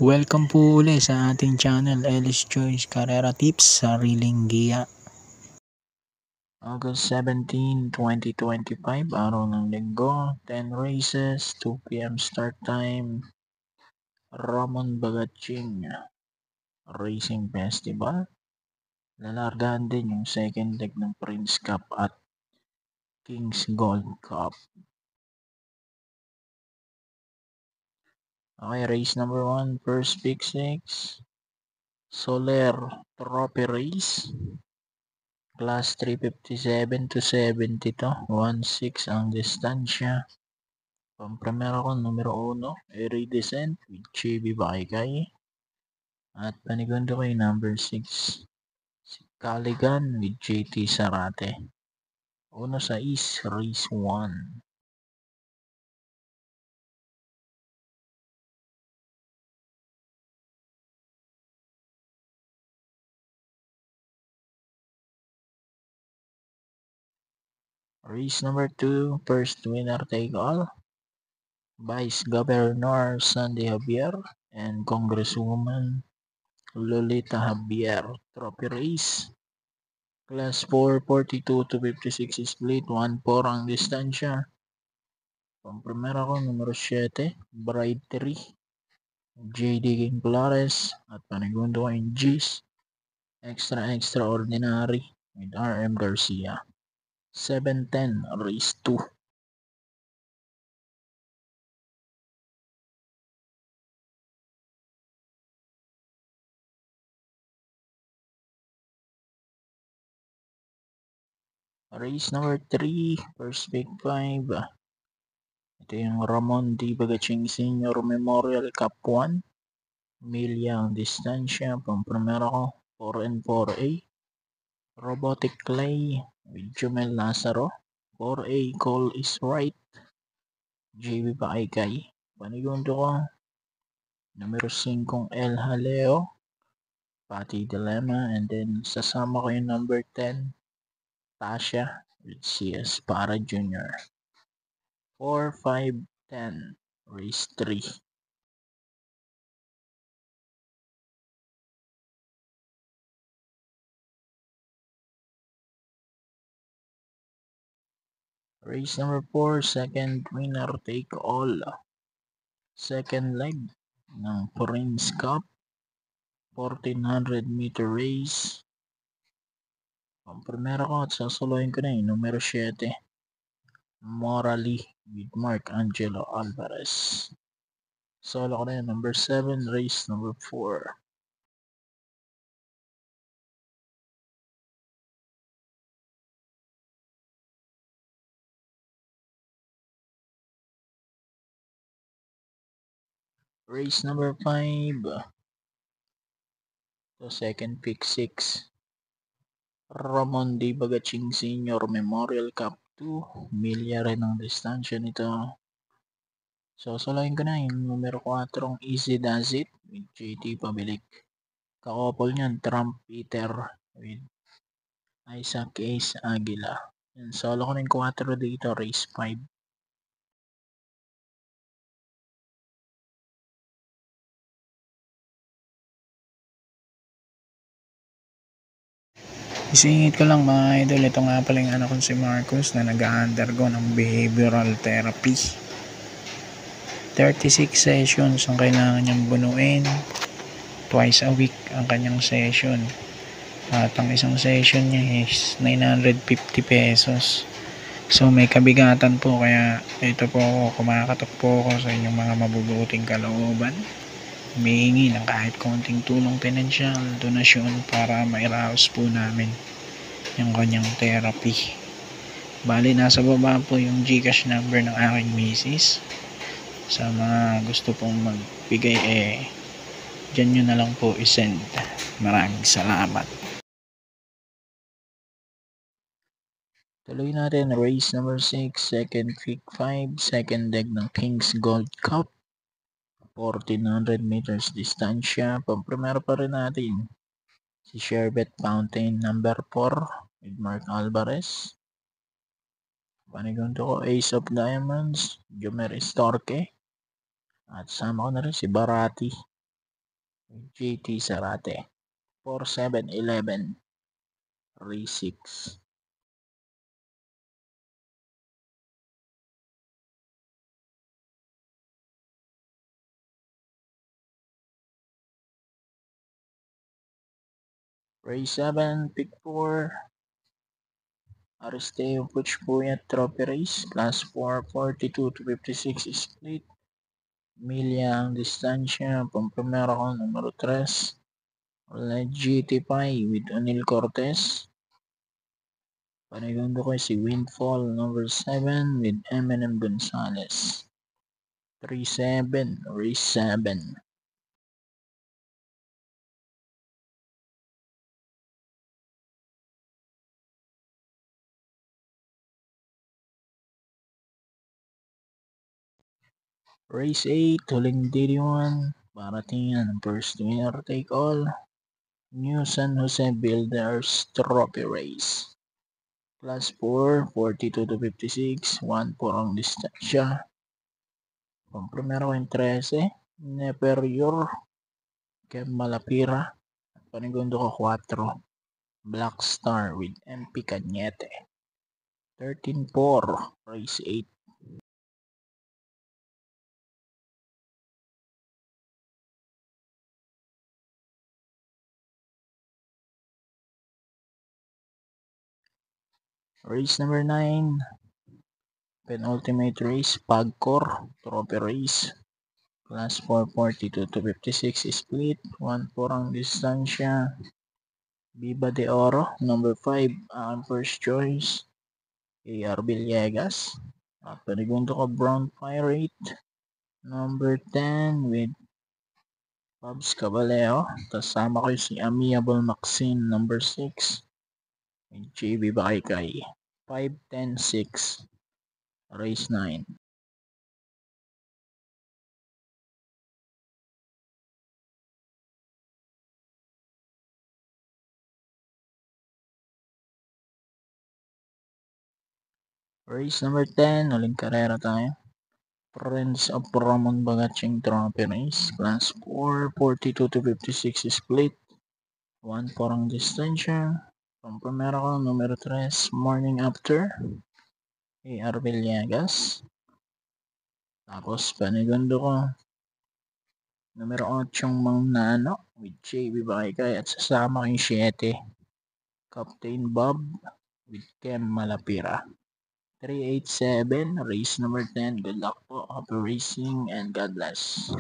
Welcome po uli sa ating channel, Ellis Choice Carrera Tips, Sariling Giya. August 17, 2025, araw ng linggo, 10 races, 2 p.m. start time, Ramon Bagaching Racing Festival. Lalargahan din yung second leg ng Prince Cup at King's Gold Cup. Okay, race number 1, first pick 6, Soler Trophy Race. Class 357 to 70 to, 1.6 ang distansya. Pampremero ko, numero 1, Iridescent with Chibi Baikay. At panigundo ko yung number 6, si Caligan with JT Sarate. 1-6, race 1. Race number 2, first winner take all. Vice Governor Sandy Javier and Congresswoman Lolita Javier. Trophy race. Class 4, 42 to 56 split, 1-4 ang distansya. Pampremera ko, numero 7, Bride 3, JD King Flores, at panigundo ko yung G's, Extraordinary with RM Garcia. 7-10, race 2. Race number 3, first pick 5. Ito yung Ramon D. Bagaching Senior Memorial Cup 1. Milya ang distansya. Pampremera ko, 4-4A. Robotic Clay with Jumel Lazaro. 4A, Call is Right. JB Paikay. Panigundo ko, numero 5, El Haleo. Pati Dilemma. And then, sasama ko yung number 10, Tasha with CS Para Jr. 4-5-10, race 3. Race number 4, second winner take all. Second leg ng Prince Cup, 1400 meter race. Ang primero ko at sasaloyin ko na yung numero 7, Morally with Mark Angelo Alvarez. Solo ko na yung number 7, race number 4. Race number 5. So second pick 6. Ramon D. Bagaching Senior Memorial Cup 2. Milya rin ang distansya nito. So soloyin ko na yung numero 4, Easy Does It with JT Pabilik. Kakopol niyan, Trump Peter with Isaac Ace Aguila. And solo ko na yung 4 dito, race 5. Isingit ko lang mga idol, ito nga pala yung anak ko si Marcus na nag-undergo ng behavioral therapy. 36 sessions ang kailangan niyang bunuin. Twice a week ang kanyang session. At ang isang session niya is 950 pesos. So may kabigatan po, kaya ito po ako, kumakatok po ako sa inyong mga mabubuting kalooban. Humihingi ng kahit konting tulong pinansyal, donasyon para mairaos po namin yung kanyang therapy. Bali, nasa baba po yung GCash number ng aking misis. Sa mga gusto pong magbigay, dyan nyo na lang po isend. Maraming salamat. Tuloy natin, race number 6, second pick 5, second leg ng King's Gold Cup. 1400 meters distansya. Pampremero pa rin natin si Sherbet Fountain number 4 with Mark Alvarez. Panigundo ko, Ace of Diamonds, Jomer Estorque. At sama ko na rin si Barati JT Zarate. 4711. Race 6. Race 7, pick 4. Aristeo Puchpuyat Trophy Race. Class 4, 42 to 56 split. Milya ang distansya. Pamprimero ko, numero 3. Legitify with Onil Cortez. Panigundo ko si Windfall number 7 with Eminem Gonzalez. 3-7, race 7. Race 8, huling DD1. Parating ang first winner take all. New San Jose Builders Trophy Race. Class 4, 42 to 56. 1-4 ang distansya. Pang-primero yung 13. Neperior. Kem Malapira. At panigundo ko 4. Black Star with MP Cañete. 13-4, race 8. Race number 9. Penultimate race, Pagcor Trophy Race. Class 4, 42 to 56 split. 1-4 ang distansya. Viva de Oro, number 5, ang first choice. AR Villegas. At panigundo ko Brown Pirate, number 10 with Pabs Caballero. Kasama ko si Amiable Maxine, number 6. With JB Baykay. 5-10-6. Race 9. Race number 10, uling karera tayo. Friends of Ramon Bagaching Trophy Race. Class 4, 42 to 56 split. 1-4 ang distansya. Pamprimero ko, numero 3, Morning After. AR Villegas. Tapos panigundo ko, numero 8 Mang Nano with JB Baykay at sasama ko yung 7, Captain Bob with Kem Malapira. 3-8-7, race number 10. Good luck po. Happy racing and God bless.